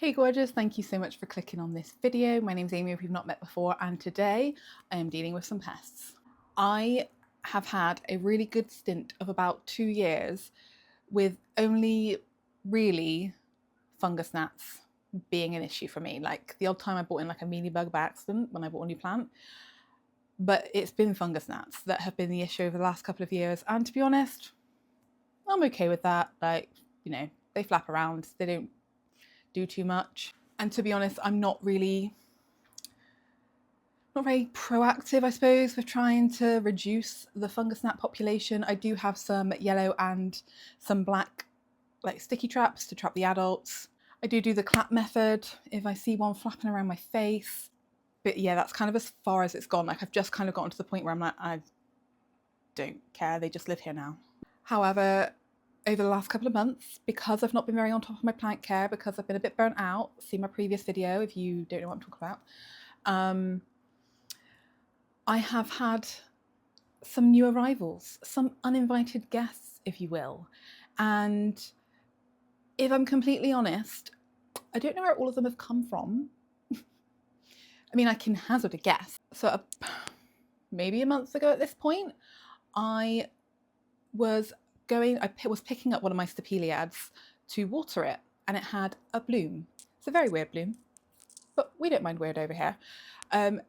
Hey gorgeous, thank you so much for clicking on this video. My name's Amy if we've not met before, and today I am dealing with some pests. I have had a really good stint of about 2 years with only really fungus gnats being an issue for me. Like the odd time I brought in like a mealybug by accident when I bought a new plant, but it's been fungus gnats that have been the issue over the last couple of years. And to be honest, I'm okay with that. Like, they flap around, they don't do too much. And to be honest, I'm not very proactive, I suppose, with trying to reduce the fungus gnat population. I do have some yellow and some black like sticky traps to trap the adults. I do the clap method if I see one flapping around my face. But yeah, that's kind of as far as it's gone. Like I've just kind of gotten to the point where I'm like, I don't care, they just live here now. However, over the last couple of months, because I've not been very on top of my plant care, because I've been a bit burnt out, see my previous video if you don't know what I'm talking about, I have had some new arrivals, some uninvited guests, if you will. And if I'm completely honest, I don't know where all of them have come from. I mean, I can hazard a guess. So maybe a month ago at this point, I was picking up one of my stapeliads to water it, and it had a bloom. It's a very weird bloom, but we don't mind weird over here. But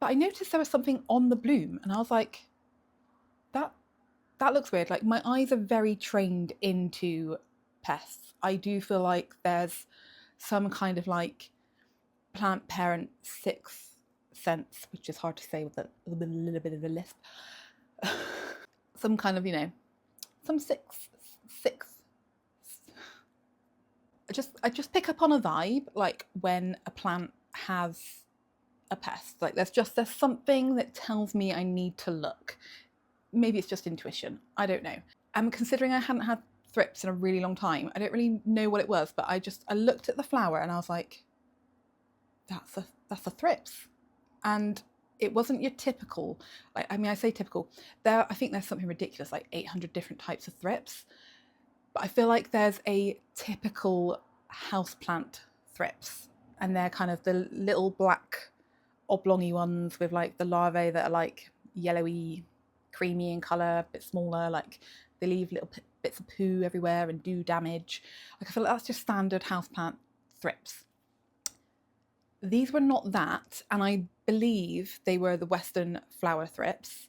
I noticed there was something on the bloom, and I was like, that looks weird. Like my eyes are very trained into pests. I do feel like there's some kind of like plant parent sixth sense, which is hard to say with a little bit of a lisp. Some kind of, some sixth. I just pick up on a vibe, like when a plant has a pest. Like there's something that tells me I need to look. Maybe it's just intuition. I don't know. And considering I hadn't had thrips in a really long time, I don't really know what it was, but I looked at the flower and I was like, that's a thrips. And it wasn't your typical, like, I mean, I say typical, I think there's something ridiculous, like 800 different types of thrips. But I feel like there's a typical houseplant thrips, and they're kind of the little black oblongy ones with like the larvae that are like yellowy, creamy in colour, a bit smaller, like they leave little bits of poo everywhere and do damage. Like I feel like that's just standard houseplant thrips. These were not that, and I believe they were the Western flower thrips,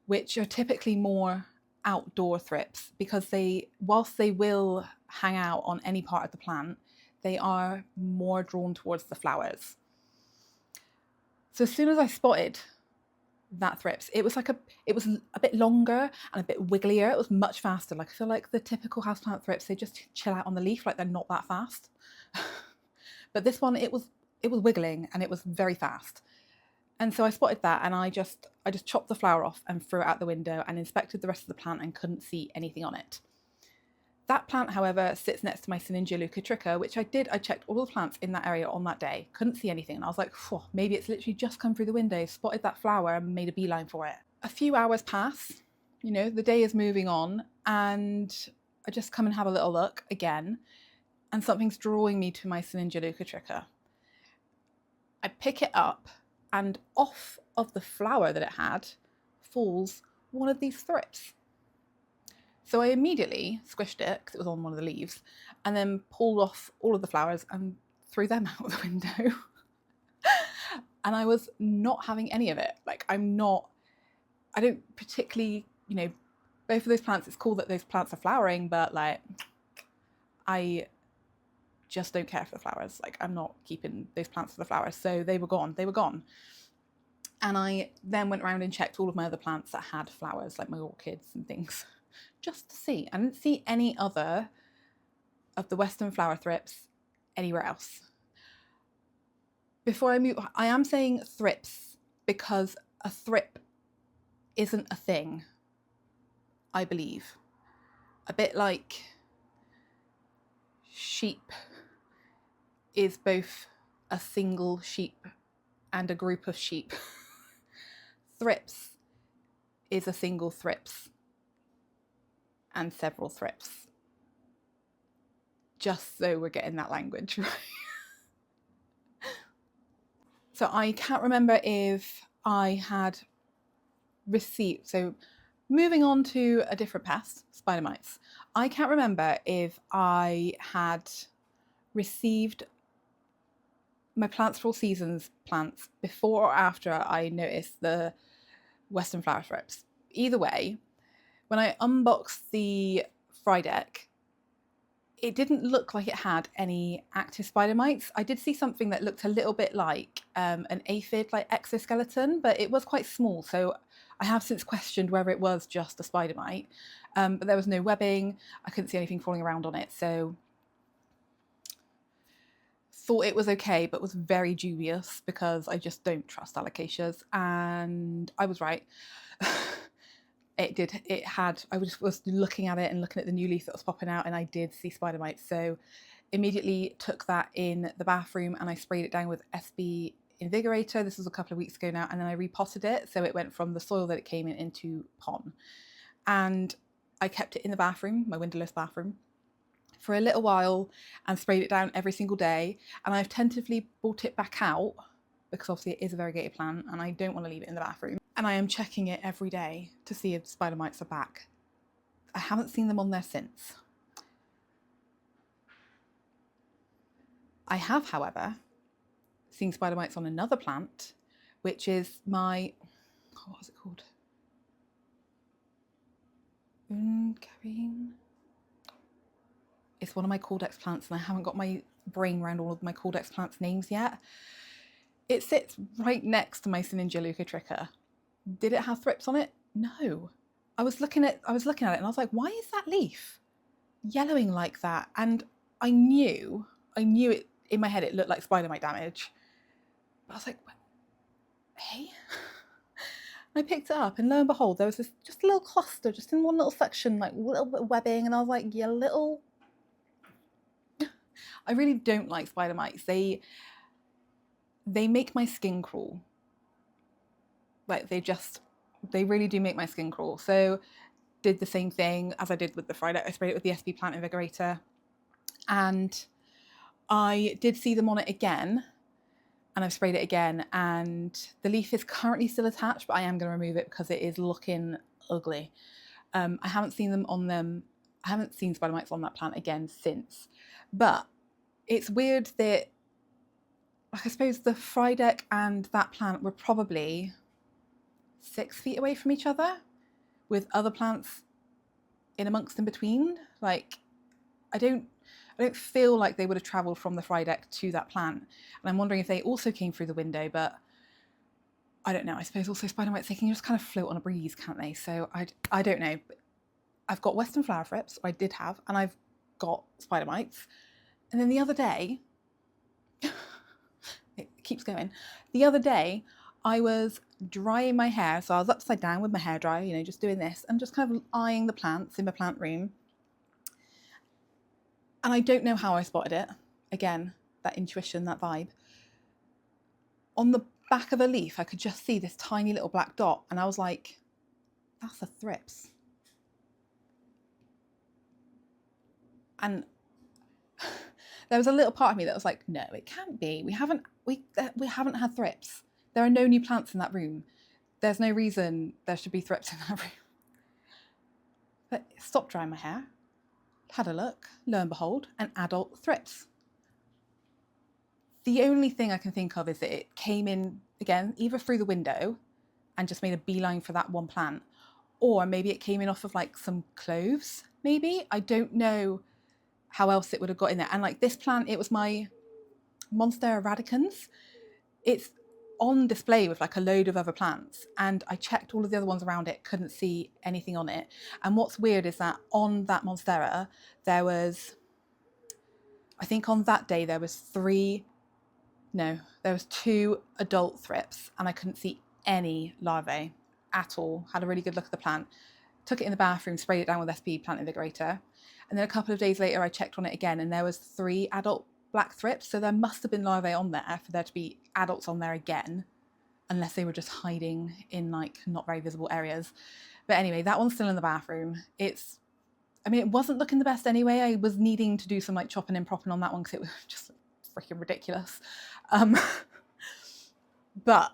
which are typically more outdoor thrips because whilst they will hang out on any part of the plant, they are more drawn towards the flowers. So as soon as I spotted that thrips, it was a bit longer and a bit wigglier. It was much faster. Like I feel like the typical houseplant thrips, they just chill out on the leaf, like they're not that fast. But this one, it was wiggling and it was very fast. And so I spotted that, and I just chopped the flower off and threw it out the window and inspected the rest of the plant and couldn't see anything on it. That plant, however, sits next to my Syningia leucotricha, which I checked all the plants in that area on that day, couldn't see anything, and I was like, maybe it's literally just come through the window, spotted that flower and made a beeline for it. A few hours pass, the day is moving on, and I just come and have a little look again, and something's drawing me to my Syningia leucotricha. I pick it up, and off of the flower that it had falls one of these thrips. So I immediately squished it because it was on one of the leaves, and then pulled off all of the flowers and threw them out the window. And I was not having any of it. Like I don't particularly, both of those plants, it's cool that those plants are flowering, but like I just don't care for the flowers. Like I'm not keeping those plants for the flowers. So they were gone. And I then went around and checked all of my other plants that had flowers, like my orchids and things, just to see. I didn't see any other of the Western flower thrips anywhere else. Before I move, I am saying thrips because a thrip isn't a thing, I believe. A bit like sheep is both a single sheep and a group of sheep. Thrips is a single thrips and several thrips. just so we're getting that language right. So I can't remember if I had received, so moving on to a different pest, spidermites. I can't remember if I had received my Plants for All Seasons plants before or after I noticed the Western flower thrips. Either way, when I unboxed the fry deck, it didn't look like it had any active spidermites. I did see something that looked a little bit like an aphid like exoskeleton, but it was quite small, so I have since questioned whether it was just a spidermite. But there was no webbing, I couldn't see anything falling around on it, so thought it was okay, but was very dubious because I just don't trust alocasias, and I was right. I was looking at it and looking at the new leaf that was popping out, and I did see spidermites, so immediately took that in the bathroom and I sprayed it down with SB Invigorator. This was a couple of weeks ago now, and then I repotted it so it went from the soil that it came in into pond, and I kept it in the bathroom, my windowless bathroom, for a little while and sprayed it down every single day, and I've tentatively brought it back out because obviously it is a variegated plant and I don't want to leave it in the bathroom, and I am checking it every day to see if spider mites are back. I haven't seen them on there since. I have, however, seen spider mites on another plant, which is my, what was it called? It's one of my Cordex plants, and I haven't got my brain around all of my Cordex plants names yet. It sits right next to my Syningia leucotricha. Did it have thrips on it? No. I was looking at it and I was like, why is that leaf yellowing like that? And I knew it in my head, it looked like spider mite damage. But I was like, hey. I picked it up, and lo and behold, there was this just a little cluster, just in one little section, like a little bit of webbing, and I was like, yeah, little. I really don't like spider mites. They make my skin crawl. Like they really do make my skin crawl. So did the same thing as I did with the Friday. I sprayed it with the SB Plant Invigorator, and I did see them on it again, and I've sprayed it again, and the leaf is currently still attached, but I am going to remove it because it is looking ugly. I haven't seen spider mites on that plant again since, but it's weird that, like, I suppose the fry deck and that plant were probably 6 feet away from each other, with other plants in amongst in between. Like, I don't feel like they would have travelled from the fry deck to that plant, and I'm wondering if they also came through the window, but I don't know. I suppose also spider mites, they can just kind of float on a breeze, can't they? So I don't know. I've got Western flower thrips, or I did have, and I've got spider mites. And then the other day, it keeps going. The other day, I was drying my hair, so I was upside down with my hairdryer, you know, just doing this, and just kind of eyeing the plants in my plant room. And I don't know how I spotted it. Again, that intuition, that vibe. On the back of a leaf, I could just see this tiny little black dot, and I was like, that's a thrips. And there was a little part of me that was like, no, it can't be. We haven't had thrips. There are no new plants in that room. There's no reason there should be thrips in that room. But stopped drying my hair, had a look, lo and behold, an adult thrips. The only thing I can think of is that it came in, again, either through the window and just made a beeline for that one plant, or maybe it came in off of like some cloves, maybe. I don't know how else it would have got in there. And like this plant, it was my Monstera radicans. It's on display with like a load of other plants, and I checked all of the other ones around it, couldn't see anything on it. And what's weird is that on that Monstera, there was, I think on that day, there was 2 adult thrips, and I couldn't see any larvae at all. Had a really good look at the plant, took it in the bathroom, sprayed it down with SB Plant Invigorator. And then a couple of days later, I checked on it again, and there was 3 adult black thrips. So there must have been larvae on there for there to be adults on there again, unless they were just hiding in like not very visible areas. But anyway, that one's still in the bathroom. It's I mean, it wasn't looking the best anyway. I was needing to do some like chopping and propping on that one because it was just freaking ridiculous. But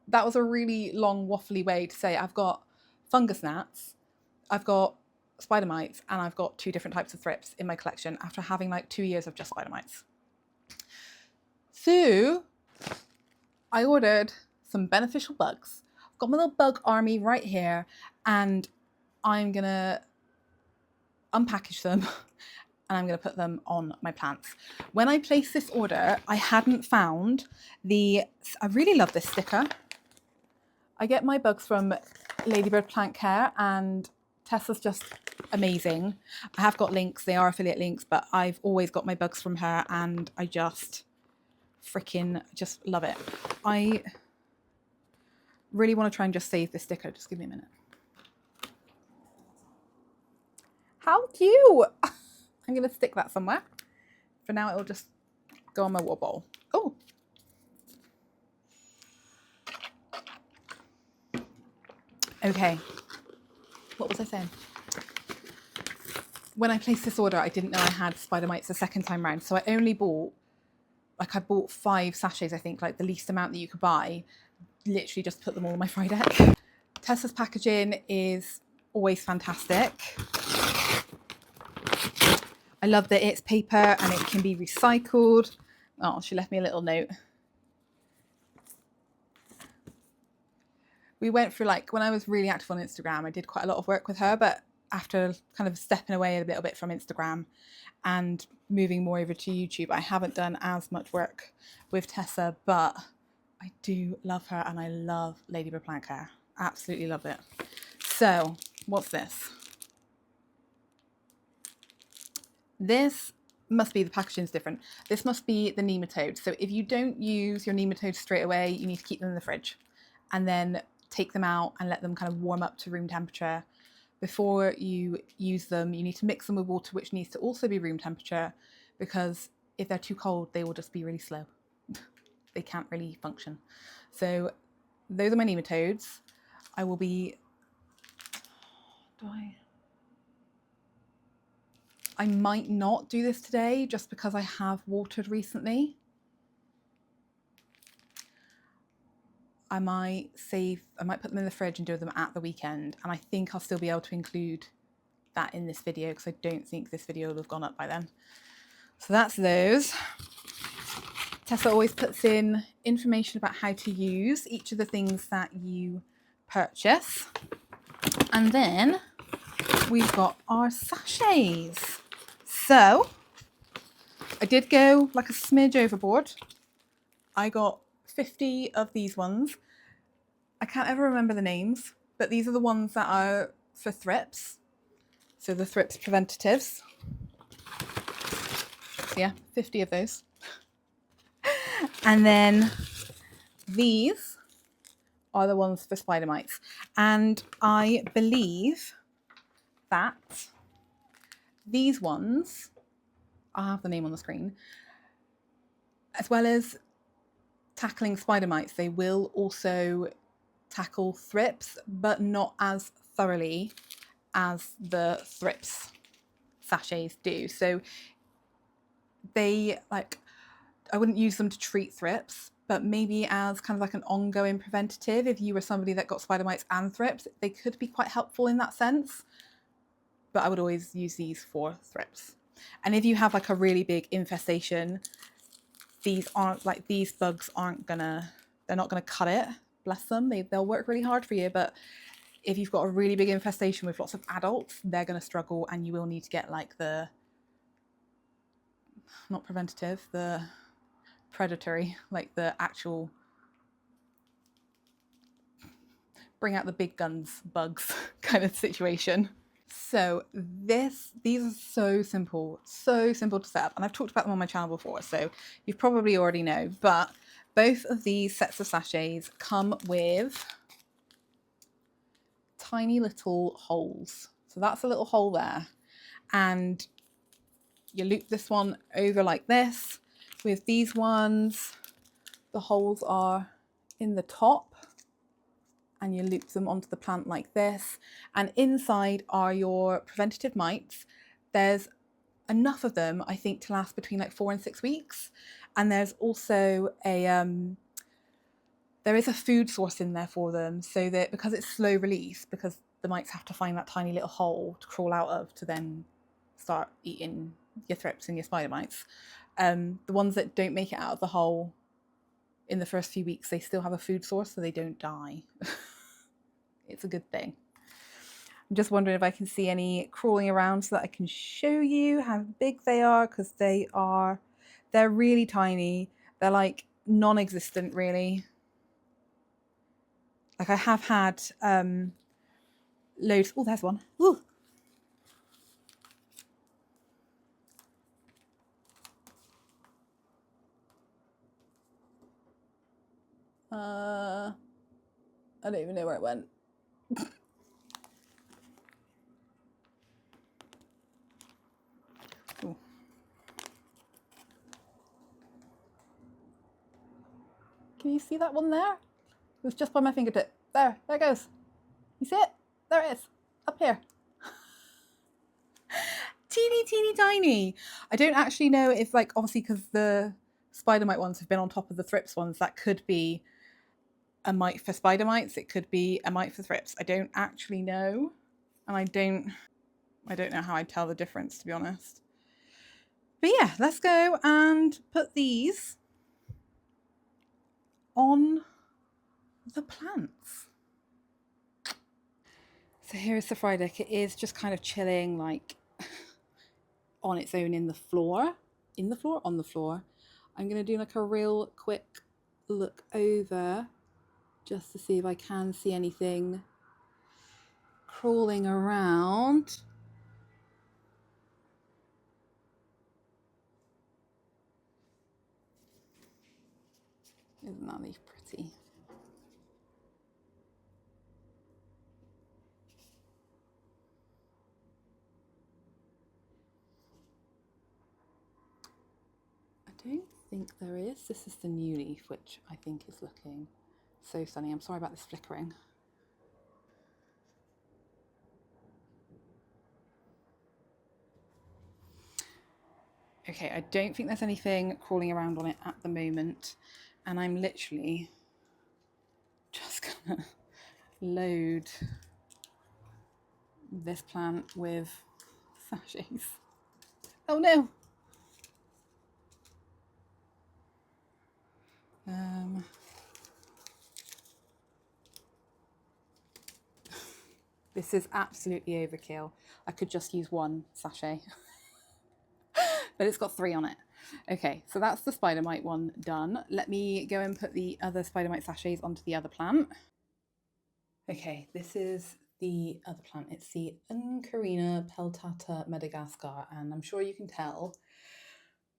that was a really long waffly way to say I've got fungus gnats, I've got spider mites, and I've got 2 different types of thrips in my collection after having like 2 years of just spider mites. So I ordered some beneficial bugs. I've got my little bug army right here, and I'm gonna unpackage them and I'm gonna put them on my plants. When I placed this order, I hadn't found I really love this sticker. I get my bugs from Ladybird Plant Care, and Tessa's just amazing. I have got links, they are affiliate links, but I've always got my bugs from her, and I just freaking just love it. I really want to try and just save this sticker. Just give me a minute. How cute! I'm going to stick that somewhere. For now, it'll just go on my water bowl. Oh! Okay. What was I saying? When I placed this order, I didn't know I had spider mites the second time round. So I only bought, I bought 5 sachets, I think, like the least amount that you could buy. Literally just put them all on my fry deck. Tessa's packaging is always fantastic. I love that it's paper and it can be recycled. Oh, she left me a little note. We went through, like, when I was really active on Instagram, I did quite a lot of work with her, but after kind of stepping away a little bit from Instagram and moving more over to YouTube, I haven't done as much work with Tessa, but I do love her and I love Ladybird Plant Care. Absolutely love it. So, what's this? This must be, the packaging's different. This must be the nematodes. So if you don't use your nematodes straight away, you need to keep them in the fridge and then take them out and let them kind of warm up to room temperature. Before you use them, you need to mix them with water, which needs to also be room temperature, because if they're too cold, they will just be really slow. They can't really function. So those are my nematodes. I will be, I might not do this today just because I have watered recently. I might put them in the fridge and do them at the weekend. And I think I'll still be able to include that in this video because I don't think this video will have gone up by then. So that's those. Tessa always puts in information about how to use each of the things that you purchase. And then we've got our sachets. So I did go like a smidge overboard. I got 50 of these ones. I can't ever remember the names, but these are the ones that are for thrips. So the thrips preventatives. So yeah, 50 of those. And then these are the ones for spider mites. And I believe that these ones, I'll have the name on the screen, as well as tackling spider mites, they will also tackle thrips, but not as thoroughly as the thrips sachets do. So they, like, I wouldn't use them to treat thrips, but maybe as kind of like an ongoing preventative. If you were somebody that got spider mites and thrips, they could be quite helpful in that sense. But I would always use these for thrips. And if you have like a really big infestation, these bugs they're not gonna cut it. Bless them. They'll work really hard for you. But if you've got a really big infestation with lots of adults, they're gonna struggle, and you will need to get like the, not preventative, the predatory, like the actual bring out the big guns bugs kind of situation. So these are so simple to set up, and I've talked about them on my channel before, so you probably already know, but both of these sets of sachets come with tiny little holes. So that's a little hole there, and you loop this one over like this. With these ones, the holes are in the top and you loop them onto the plant like this. And inside are your preventative mites. There's enough of them, I think, to last between like 4 and 6 weeks. And there's also there is a food source in there for them, so that because it's slow release, because the mites have to find that tiny little hole to crawl out of to then start eating your thrips and your spider mites. The ones that don't make it out of the hole in the first few weeks, they still have a food source, so they don't die. It's a good thing. I'm just wondering if I can see any crawling around so that I can show you how big they are, because they're really tiny. They're like non-existent, really. Like I have had loads. Oh, there's one. Ooh. I don't even know where it went. Ooh. Can you see that one there? It was just by my fingertip. There it goes. You see it? There it is, up here. Teeny, teeny, tiny. I don't actually know if, like, obviously because the spider mite ones have been on top of the thrips ones, that could be a mite for spider mites. It could be a mite for thrips. I don't actually know, and I don't know how I'd tell the difference, to be honest. But yeah, let's go and put these on the plants. So here is the fry deck. It is just kind of chilling, like on its own on the floor. I'm going to do like a real quick look over just to see if I can see anything crawling around. Isn't that leaf pretty? I don't think there is. This is the new leaf, which I think is looking so sunny. I'm sorry about this flickering. Okay, I don't think there's anything crawling around on it at the moment, and I'm literally just gonna load this plant with sachets. Oh no! This is absolutely overkill. I could just use one sachet, but it's got 3 on it. Okay, so that's the spider mite one done. Let me go and put the other spider mite sachets onto the other plant. Okay, this is the other plant. It's the Uncarina peltata Madagascar, and I'm sure you can tell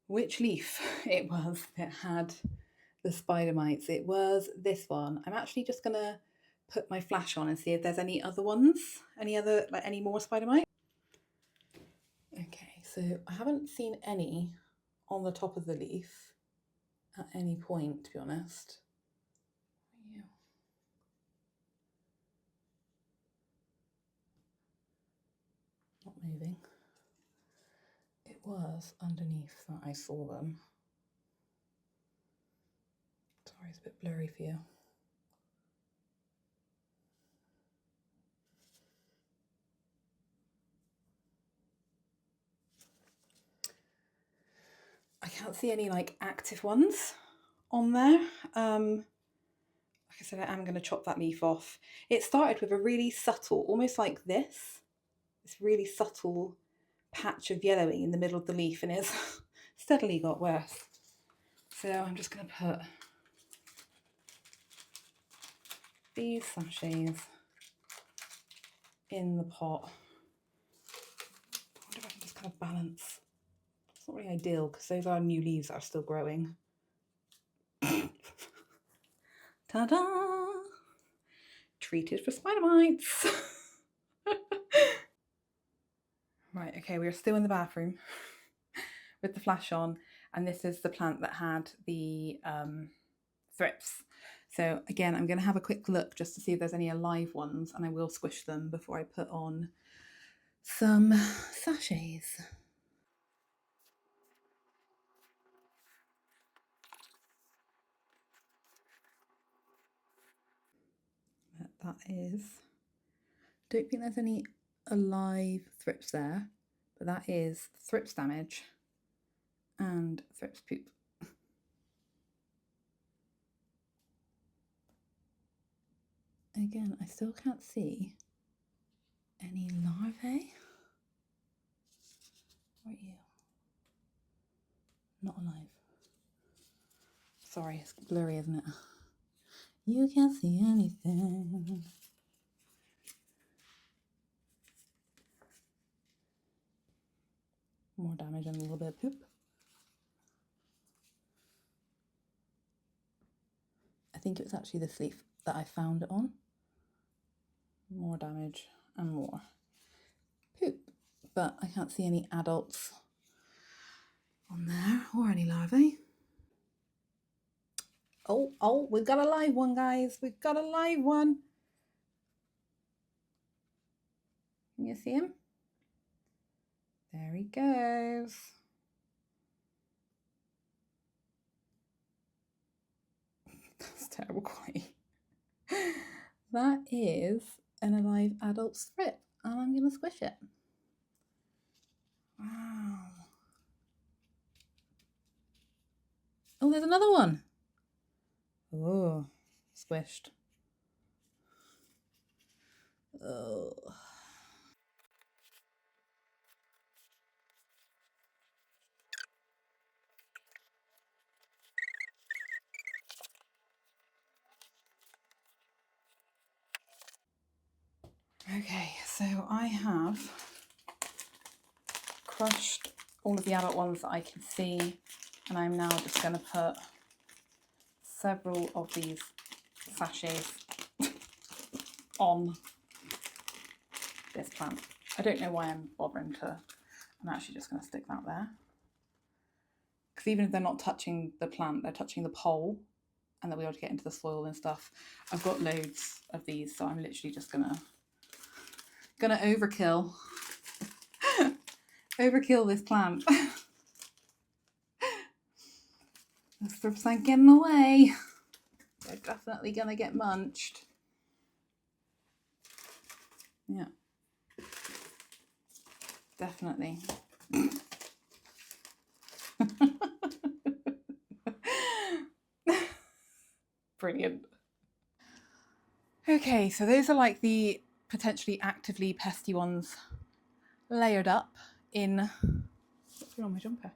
which leaf it was that had the spider mites. It was this one. I'm actually just gonna put my flash on and see if there's any other ones, any more spider mites. Okay, so I haven't seen any on the top of the leaf at any point, to be honest. Yeah. Not moving. It was underneath that I saw them. Sorry, it's a bit blurry for you. I can't see any like active ones on there. Like I said, I am going to chop that leaf off. It started with a really subtle, almost like this really subtle patch of yellowing in the middle of the leaf, and it's steadily got worse. So I'm just going to put these sachets in the pot. I wonder if I can just kind of balance. It's not really ideal because those are new leaves that are still growing. Ta-da! Treated for spider mites. Right, okay, we're still in the bathroom with the flash on, and this is the plant that had the thrips. So again, I'm going to have a quick look just to see if there's any alive ones, and I will squish them before I put on some sachets. That is, don't think there's any alive thrips there, but that is thrips damage and thrips poop. Again, I still can't see any larvae. Where are you? Not alive. Sorry, it's blurry, isn't it? You can't see anything. More damage and a little bit of poop. I think it was actually this leaf that I found it on. More damage and more poop. But I can't see any adults on there or any larvae. Oh, we've got a live one, guys. We've got a live one. Can you see him? There he goes. That's terrible quality. That is an alive adult thrip, and I'm going to squish it. Wow. Oh, there's another one. Oh, squished. Oh. Okay, so I have crushed all of the adult ones that I can see, and I'm now just going to put several of these sachets on this plant. I don't know why I'm bothering to, I'm actually just going to stick that there. Because even if they're not touching the plant, they're touching the pole, and they'll be able to get into the soil and stuff. I've got loads of these, so I'm literally just gonna overkill this plant. The thrips ain't getting away. They're definitely gonna get munched. Yeah, definitely. Brilliant. Okay, so those are like the potentially actively pesty ones layered up in, what's going on my jumper?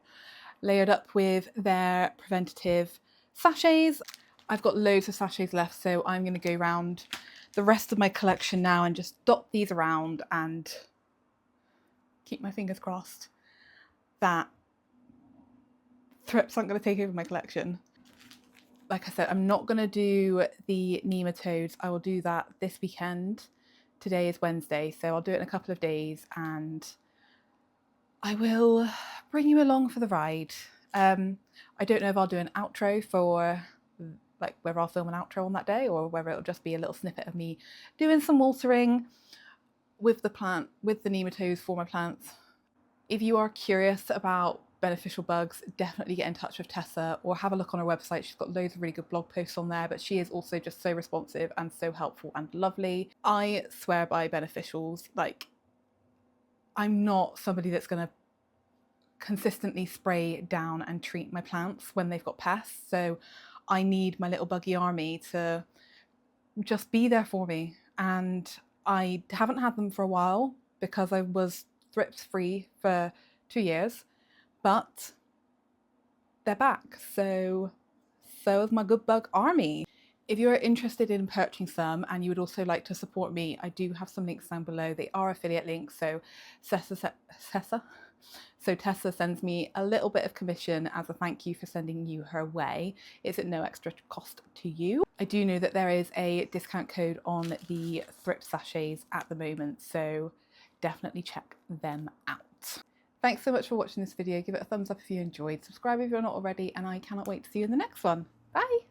Layered up with their preventative sachets. I've got loads of sachets left, so I'm going to go around the rest of my collection now and just dot these around and keep my fingers crossed that thrips aren't going to take over my collection. Like I said, I'm not going to do the nematodes. I will do that this weekend. Today is Wednesday, so I'll do it in a couple of days and I will bring you along for the ride. I don't know if I'll do an outro for, like, whether I'll film an outro on that day or whether it'll just be a little snippet of me doing some watering with the plant, with the nematodes for my plants. If you are curious about beneficial bugs, definitely get in touch with Tessa or have a look on her website. She's got loads of really good blog posts on there, but she is also just so responsive and so helpful and lovely. I swear by beneficials. Like, I'm not somebody that's going to consistently spray down and treat my plants when they've got pests, so I need my little buggy army to just be there for me. And I haven't had them for a while because I was thrips free for 2 years, but they're back, so is my good bug army. If you're interested in purchasing some and you would also like to support me, I do have some links down below. They are affiliate links, so Tessa sends me a little bit of commission as a thank you for sending you her way. It's at no extra cost to you. I do know that there is a discount code on the thrip sachets at the moment, so definitely check them out. Thanks so much for watching this video. Give it a thumbs up if you enjoyed, subscribe if you're not already, and I cannot wait to see you in the next one. Bye!